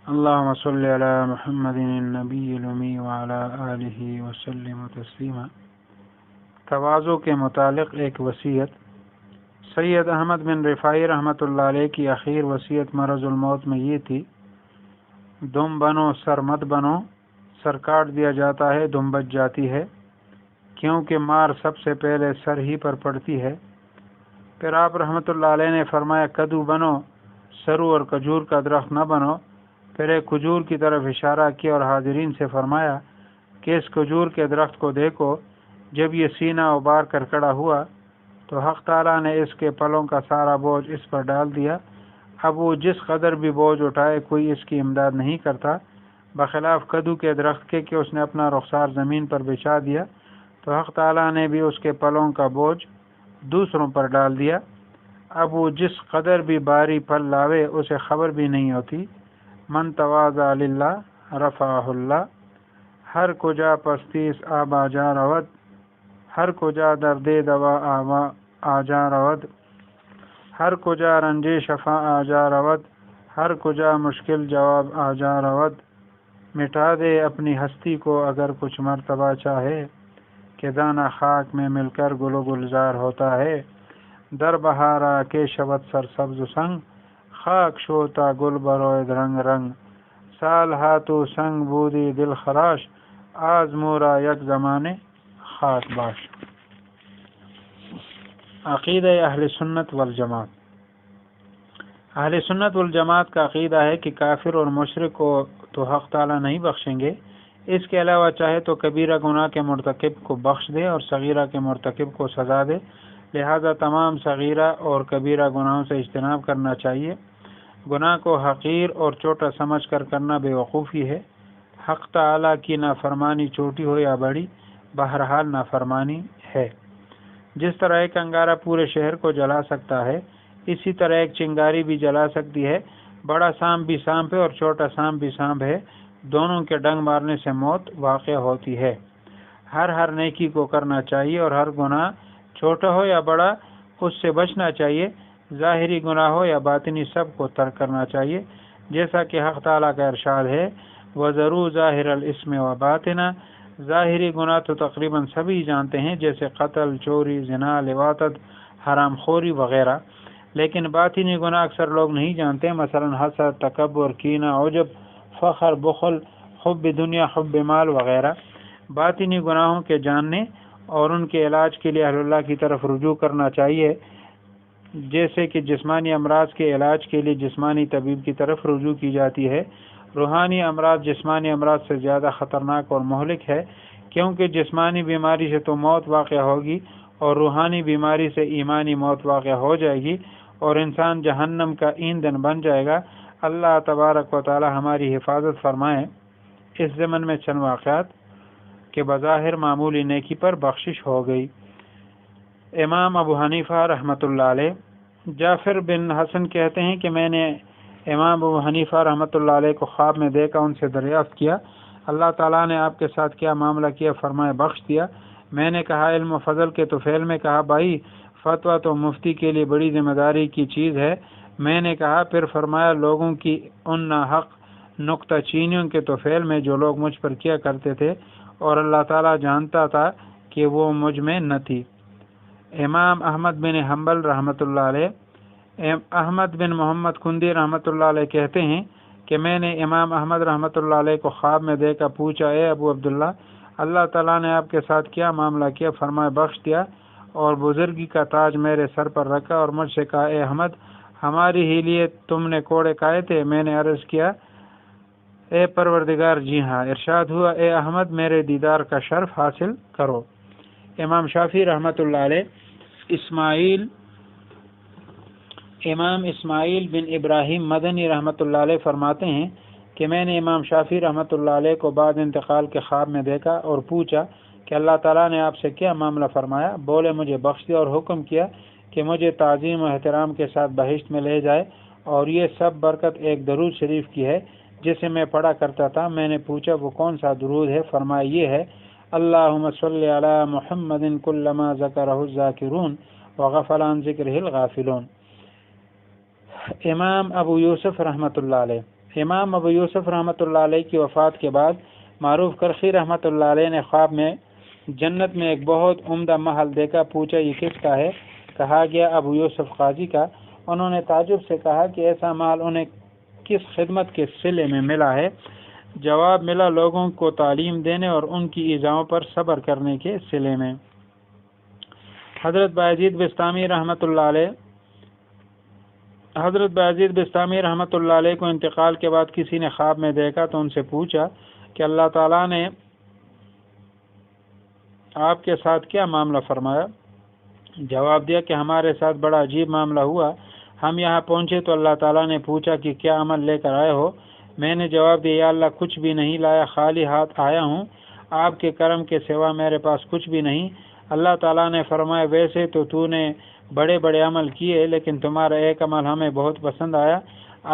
اللهم صل علی محمد النبی الامی وعلی آلہ وسلم تسلیما۔ تواضع کے متعلق ایک وصیت۔ سید احمد بن رفاعی رحمۃ اللہ علیہ کی اخیر وصیت مرض الموت میں یہ تھی: دم بنو سر مت بنو، سر کاٹ دیا جاتا ہے دم بچ جاتی ہے، کیونکہ مار سب سے پہلے سر ہی پر پڑتی ہے۔ پھر آپ رحمۃ اللہ علیہ نے فرمایا کدو بنو، سرو اور کھجور کا درخت نہ بنو۔ پھر ایک کھجور کی طرف اشارہ کیا اور حاضرین سے فرمایا کہ اس کھجور کے درخت کو دیکھو، جب یہ سینہ ابار کر کھڑا ہوا تو حق تعالیٰ نے اس کے پلوں کا سارا بوجھ اس پر ڈال دیا۔ اب وہ جس قدر بھی بوجھ اٹھائے کوئی اس کی امداد نہیں کرتا، بخلاف کدو کے درخت کے کہ اس نے اپنا رخسار زمین پر بچھا دیا تو حق تعالیٰ نے بھی اس کے پلوں کا بوجھ دوسروں پر ڈال دیا۔ اب وہ جس قدر بھی باری پل لاوے اسے خبر بھی نہیں ہوتی۔ من تواضع للہ رفعہ اللہ، ہر کجا پستیس آبا جا رود، ہر کجا درد دوا آجا رود، ہر کجا رنج شفا آجا رود، ہر کجا مشکل جواب آجا رود۔ مٹا دے اپنی ہستی کو اگر کچھ مرتبہ چاہے، کہ دانہ خاک میں مل کر گل و گلزار ہوتا ہے۔ در بہارا کے شبت سر سبز سنگ، خاک شوتا گل بروید رنگ رنگ۔ سال ہاتو سنگ بودی دل خراش، آز مورا یک زمانے خاک باش۔ عقیدہ اہل سنت والجماعت۔ اہل سنت والجماعت کا عقیدہ ہے کہ کافر اور مشرک کو تو حق تعالیٰ نہیں بخشیں گے، اس کے علاوہ چاہے تو کبیرہ گناہ کے مرتکب کو بخش دے اور صغیرہ کے مرتکب کو سزا دے، لہذا تمام صغیرہ اور کبیرہ گناہوں سے اجتناب کرنا چاہیے۔ گناہ کو حقیر اور چھوٹا سمجھ کر کرنا بے وقوفی ہے۔ حق تعالیٰ کی نافرمانی چھوٹی ہو یا بڑی، بہرحال نافرمانی ہے۔ جس طرح ایک انگارہ پورے شہر کو جلا سکتا ہے، اسی طرح ایک چنگاری بھی جلا سکتی ہے۔ بڑا سانپ بھی سانپ ہے اور چھوٹا سانپ بھی سانپ ہے، دونوں کے ڈنگ مارنے سے موت واقع ہوتی ہے۔ ہر نیکی کو کرنا چاہیے اور ہر گناہ چھوٹا ہو یا بڑا اس سے بچنا چاہیے، ظاہری گناہ ہو یا باطنی سب کو ترک کرنا چاہیے، جیسا کہ حق تعالیٰ کا ارشاد ہے وَذَرُوا ظَاهِرَ الْإِثْمِ وَبَاطِنَهُ۔ ظاہری گناہ تو تقریباً سبھی جانتے ہیں، جیسے قتل، چوری، زنا، لواطت، حرام خوری وغیرہ، لیکن باطنی گناہ اکثر لوگ نہیں جانتے، مثلا حسد، تکبر، کینہ، عجب، فخر، بخل، حب دنیا، حب مال وغیرہ۔ باطنی گناہوں کے جاننے اور ان کے علاج کے لیے اہل اللہ کی طرف رجوع کرنا چاہیے، جیسے کہ جسمانی امراض کے علاج کے لیے جسمانی طبیب کی طرف رجوع کی جاتی ہے۔ روحانی امراض جسمانی امراض سے زیادہ خطرناک اور مہلک ہے، کیونکہ جسمانی بیماری سے تو موت واقع ہوگی اور روحانی بیماری سے ایمانی موت واقع ہو جائے گی اور انسان جہنم کا ایندھن بن جائے گا۔ اللہ تبارک و تعالی ہماری حفاظت فرمائے۔ اس ضمن میں چند واقعات کہ بظاہر معمولی نیکی پر بخشش ہو گئی۔ امام ابو حنیفہ رحمۃ اللہ علیہ، جعفر بن حسن کہتے ہیں کہ میں نے امام ابو حنیفہ رحمۃ اللہ علیہ کو خواب میں دیکھا، ان سے دریافت کیا اللہ تعالیٰ نے آپ کے ساتھ کیا معاملہ کیا؟ فرمائے بخش دیا۔ میں نے کہا علم و فضل کے طفیل میں، کہا بھائی فتویٰ تو مفتی کے لیے بڑی ذمہ داری کی چیز ہے۔ میں نے کہا پھر فرمایا لوگوں کی ان ناحق نکتہ چینیوں کے طفیل میں جو لوگ مجھ پر کیا کرتے تھے اور اللہ تعالیٰ جانتا تھا کہ وہ مجھ میں نہ تھی۔ امام احمد بن حنبل رحمۃ اللہ علیہ، احمد بن محمد کندی رحمۃ اللہ علیہ کہتے ہیں کہ میں نے امام احمد رحمۃ اللہ علیہ کو خواب میں دیکھا، پوچھا اے ابو عبداللہ اللہ تعالیٰ نے آپ کے ساتھ کیا معاملہ کیا؟ فرمائے بخش دیا اور بزرگی کا تاج میرے سر پر رکھا اور مجھ سے کہا اے احمد ہماری ہی لیے تم نے کوڑے کھائے تھے؟ میں نے عرض کیا اے پروردگار جی ہاں۔ ارشاد ہوا اے احمد میرے دیدار کا شرف حاصل کرو۔ امام شافعی رحمۃ اللہ علیہ، امام اسماعیل بن ابراہیم مدنی رحمۃ اللہ علیہ فرماتے ہیں کہ میں نے امام شافعی رحمۃ اللہ علیہ کو بعد انتقال کے خواب میں دیکھا اور پوچھا کہ اللہ تعالیٰ نے آپ سے کیا معاملہ فرمایا؟ بولے مجھے بخش دیا اور حکم کیا کہ مجھے تعظیم و احترام کے ساتھ بہشت میں لے جائے، اور یہ سب برکت ایک درود شریف کی ہے جسے میں پڑھا کرتا تھا۔ میں نے پوچھا وہ کون سا درود ہے؟ فرمایا یہ ہے اللہم صلی علی محمد کلما ذکرہ الذاکرون وغفل عن ذکرہ الغافلون۔ امام ابو یوسف رحمۃ اللہ علیہ، امام ابو یوسف رحمۃ اللہ علیہ کی وفات کے بعد معروف کرخی رحمۃ اللہ علیہ نے خواب میں جنت میں ایک بہت عمدہ محل دیکھا. پوچھا یہ کس کا ہے؟ کہا گیا ابو یوسف قاضی کا. انہوں نے تعجب سے کہا کہ ایسا مال انہیں کس خدمت کے صلے میں ملا ہے؟ جواب ملا لوگوں کو تعلیم دینے اور ان کی ایذاؤں پر صبر کرنے کے صلے میں. حضرت بایزید بستامی رحمۃ اللہ علیہ کو انتقال کے بعد کسی نے خواب میں دیکھا تو ان سے پوچھا کہ اللہ تعالیٰ نے آپ کے ساتھ کیا معاملہ فرمایا؟ جواب دیا کہ ہمارے ساتھ بڑا عجیب معاملہ ہوا. ہم یہاں پہنچے تو اللہ تعالیٰ نے پوچھا کہ کیا عمل لے کر آئے ہو؟ میں نے جواب دیا یا اللہ کچھ بھی نہیں لایا، خالی ہاتھ آیا ہوں، آپ کے کرم کے سوا میرے پاس کچھ بھی نہیں. اللہ تعالیٰ نے فرمایا ویسے تو نے بڑے بڑے عمل کیے لیکن تمہارا ایک عمل ہمیں بہت پسند آیا،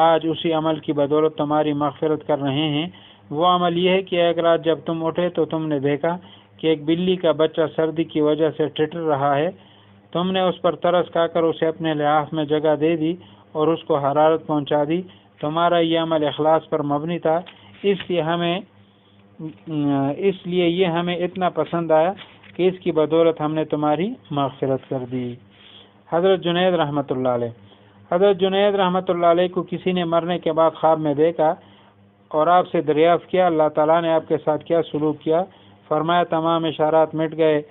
آج اسی عمل کی بدولت تمہاری مغفرت کر رہے ہیں. وہ عمل یہ ہے کہ ایک رات جب تم اٹھے تو تم نے دیکھا کہ ایک بلی کا بچہ سردی کی وجہ سے ٹھٹر رہا ہے. تم نے اس پر ترس کھا کر اسے اپنے لحاف میں جگہ دے دی اور اس کو حرارت پہنچا دی. تمہارا یہ عمل اخلاص پر مبنی تھا، اس لیے یہ ہمیں اتنا پسند آیا کہ اس کی بدولت ہم نے تمہاری مغفرت کر دی. حضرت جنید رحمۃ اللہ علیہ کو کسی نے مرنے کے بعد خواب میں دیکھا اور آپ سے دریافت کیا اللہ تعالیٰ نے آپ کے ساتھ کیا سلوک کیا؟ فرمایا تمام اشارات مٹ گئے،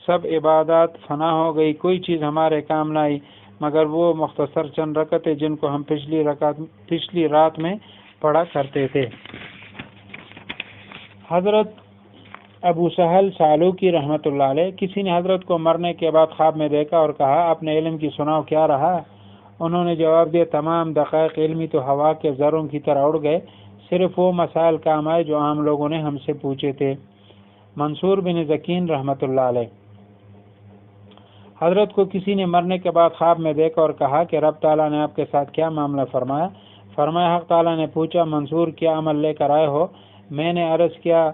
سب عبادات فنا ہو گئی، کوئی چیز ہمارے کام نہ آئی مگر وہ مختصر چند رکعتیں جن کو ہم پچھلی رات میں پڑھا کرتے تھے. حضرت ابو سہل سالوکی رحمۃ اللہ علیہ کسی نے حضرت کو مرنے کے بعد خواب میں دیکھا اور کہا اپنے علم کی سناؤ کیا رہا؟ انہوں نے جواب دیا تمام دقائق علمی تو ہوا کے ذروں کی طرح اڑ گئے، صرف وہ مسائل کام آئے جو عام لوگوں نے ہم سے پوچھے تھے. منصور بن ذکین رحمۃ اللہ علیہ حضرت کو کسی نے مرنے کے بعد خواب میں دیکھا اور کہا کہ رب تعالیٰ نے آپ کے ساتھ کیا معاملہ فرمایا؟ فرمایا حق تعالیٰ نے پوچھا منصور کیا عمل لے کر آئے ہو؟ میں نے عرض کیا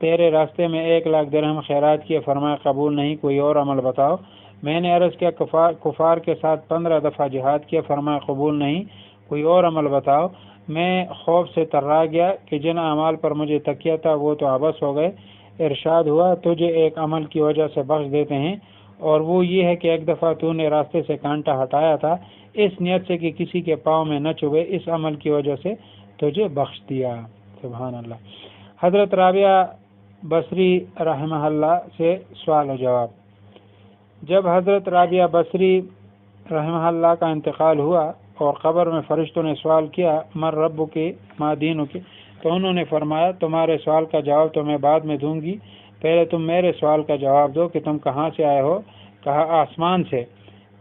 تیرے راستے میں 1,00,000 درہم خیرات کیے. فرمایا قبول نہیں، کوئی اور عمل بتاؤ. میں نے عرض کیا کفار کے ساتھ 15 دفعہ جہاد کیا. فرمایا قبول نہیں، کوئی اور عمل بتاؤ. میں خوف سے ترا گیا کہ جن اعمال پر مجھے تکیہ تھا وہ تو عبث ہو گئے. ارشاد ہوا تجھے ایک عمل کی وجہ سے بخش دیتے ہیں اور وہ یہ ہے کہ ایک دفعہ تو نے راستے سے کانٹا ہٹایا تھا اس نیت سے کہ کسی کے پاؤں میں نہ چبھے، اس عمل کی وجہ سے تجھے بخش دیا. سبحان اللہ. حضرت رابعہ بصری رحمہ اللہ سے سوال و جواب. جب حضرت رابعہ بصری رحمہ اللہ کا انتقال ہوا اور قبر میں فرشتوں نے سوال کیا مر رب کے ما دینوں کے، تو انہوں نے فرمایا تمہارے سوال کا جواب تو میں بعد میں دوں گی، پہلے تم میرے سوال کا جواب دو کہ تم کہاں سے آئے ہو؟ کہا آسمان سے.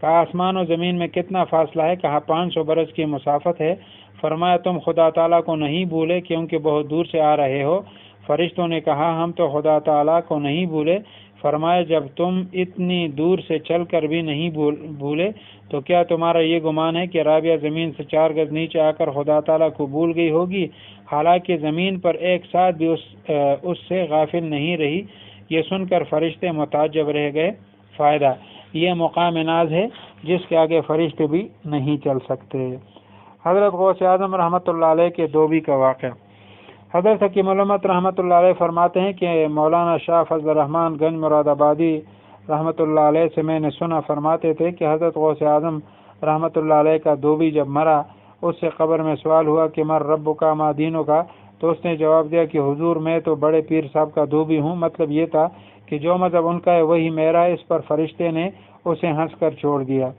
کہا آسمان و زمین میں کتنا فاصلہ ہے؟ کہا 500 برس کی مسافت ہے. فرمایا تم خدا تعالیٰ کو نہیں بھولے کیونکہ بہت دور سے آ رہے ہو؟ فرشتوں نے کہا ہم تو خدا تعالیٰ کو نہیں بھولے. فرمایا جب تم اتنی دور سے چل کر بھی نہیں بھولے تو کیا تمہارا یہ گمان ہے کہ رابعہ زمین سے 4 گز نیچے آ کر خدا تعالیٰ کو بھول گئی ہوگی، حالانکہ زمین پر ایک ساتھ بھی اس سے غافل نہیں رہی؟ یہ سن کر فرشتے متعجب رہ گئے. فائدہ یہ مقام ناز ہے جس کے آگے فرشتے بھی نہیں چل سکتے. حضرت غوث اعظم رحمۃ اللہ علیہ کے دوبی کا واقعہ. حضرت حکیم علامت رحمۃ اللہ علیہ فرماتے ہیں کہ مولانا شاہ فضل الرحمن گنج مراد آبادی رحمۃ اللہ علیہ سے میں نے سنا فرماتے تھے کہ حضرت غوث اعظم رحمۃ اللہ علیہ کا دوبی جب مرا اس سے قبر میں سوال ہوا کہ مر رب کا ما دینوں کا، تو اس نے جواب دیا کہ حضور میں تو بڑے پیر صاحب کا دوبی ہوں. مطلب یہ تھا کہ جو مذہب ان کا ہے وہی میرا ہے. اس پر فرشتے نے اسے ہنس کر چھوڑ دیا.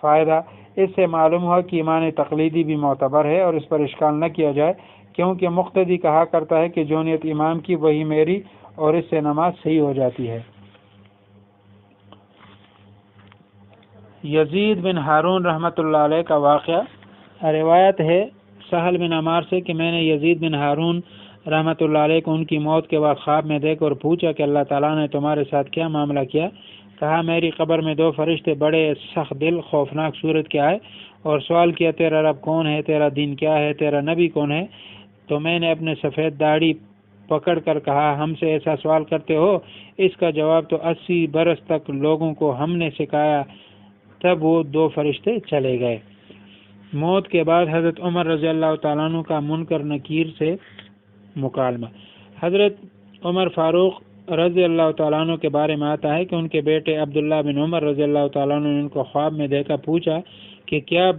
فائدہ اس سے معلوم ہوا کہ ایمان تقلیدی بھی معتبر ہے اور اس پر اشکال نہ کیا جائے، کیونکہ مقتدی کہا کرتا ہے کہ جو نیت امام کی وہی میری اور اس سے نماز صحیح ہو جاتی ہے. یزید بن ہارون رحمۃ اللہ علیہ کا واقعہ. روایت ہے سہل بن عمار سے کہ میں نے یزید بن ہارون رحمۃ اللہ علیہ کو ان کی موت کے بعد خواب میں دیکھ اور پوچھا کہ اللہ تعالیٰ نے تمہارے ساتھ کیا معاملہ کیا؟ کہا میری قبر میں 2 فرشتے بڑے سخت دل خوفناک صورت کے آئے اور سوال کیا تیرا رب کون ہے، تیرا دین کیا ہے، تیرا نبی کون ہے؟ تو میں نے اپنے سفید داڑھی پکڑ کر کہا ہم سے ایسا سوال کرتے ہو؟ اس کا جواب تو 80 برس تک لوگوں کو ہم نے سکھایا. تب وہ 2 فرشتے چلے گئے. موت کے بعد حضرت عمر رضی اللہ تعالیٰ عنہ کا منکر نکیر سے مکالمہ۔ حضرت عمر فاروق رضی اللہ تعالیٰ عنہ کے بارے میں آتا ہے کہ ان کے بیٹے عبداللہ بن عمر رضی اللہ تعالیٰ عنہ نے ان کو خواب میں دیکھا، پوچھا کہ کیا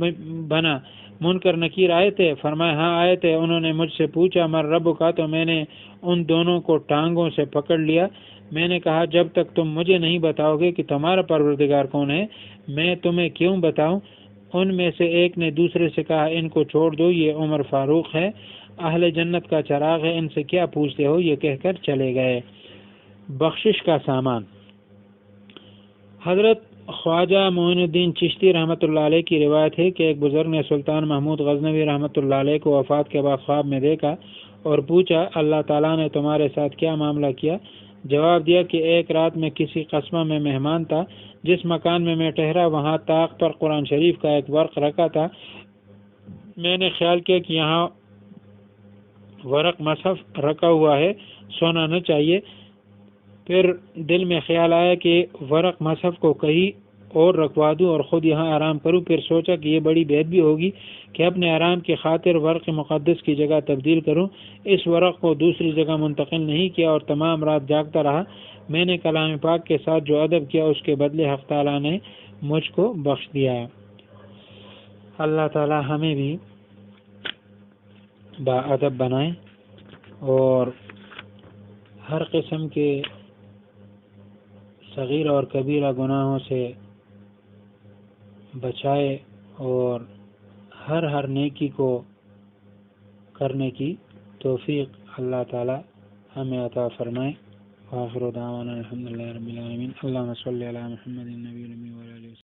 بنا، منکر نکیر آئے تھے؟ فرمایا ہاں آئے تھے۔ انہوں نے مجھ سے پوچھا من رب کا، تو میں نے ان دونوں کو ٹانگوں سے پکڑ لیا۔ میں نے کہا جب تک تم مجھے نہیں بتاؤ گے کہ تمہارا پروردگار کون ہے میں تمہیں کیوں بتاؤں؟ ان میں سے ایک نے دوسرے سے کہا ان کو چھوڑ دو، یہ عمر فاروق ہے، اہل جنت کا چراغ ہے، ان سے کیا پوچھتے ہو؟ یہ کہہ کر چلے گئے۔ بخشش کا سامان۔ حضرت خواجہ معین الدین چشتی رحمۃ اللہ علیہ کی روایت ہے کہ ایک بزرگ نے سلطان محمود غزنوی رحمۃ اللہ علیہ کو وفات کے بعد خواب میں دیکھا اور پوچھا اللہ تعالیٰ نے تمہارے ساتھ کیا معاملہ کیا؟ جواب دیا کہ ایک رات میں کسی قصبہ میں مہمان تھا، جس مکان میں میں ٹھہرا وہاں طاق پر قرآن شریف کا ایک ورق رکھا تھا۔ میں نے خیال کیا کہ یہاں ورق مصحف رکھا ہوا ہے، سونا نہ چاہیے۔ پھر دل میں خیال آیا کہ ورق مصحف کو کہیں اور رکھوا دوں اور خود یہاں آرام کروں۔ پھر سوچا کہ یہ بڑی بے ادبی ہوگی کہ اپنے آرام کی خاطر ورق مقدس کی جگہ تبدیل کروں۔ اس ورق کو دوسری جگہ منتقل نہیں کیا اور تمام رات جاگتا رہا۔ میں نے کلام پاک کے ساتھ جو ادب کیا اس کے بدلے حق تعالیٰ نے مجھ کو بخش دیا۔ اللہ تعالیٰ ہمیں بھی با ادب بنائے اور ہر قسم کے صغیر اور کبیرہ گناہوں سے بچائے اور ہر نیکی کو کرنے کی توفیق اللہ تعالی ہمیں عطا فرمائے۔ وآخر دعوانا الحمدللہ رب العالمین۔ اللہم صلی علی محمد النبی الأمی وعلی آلہ وسلم۔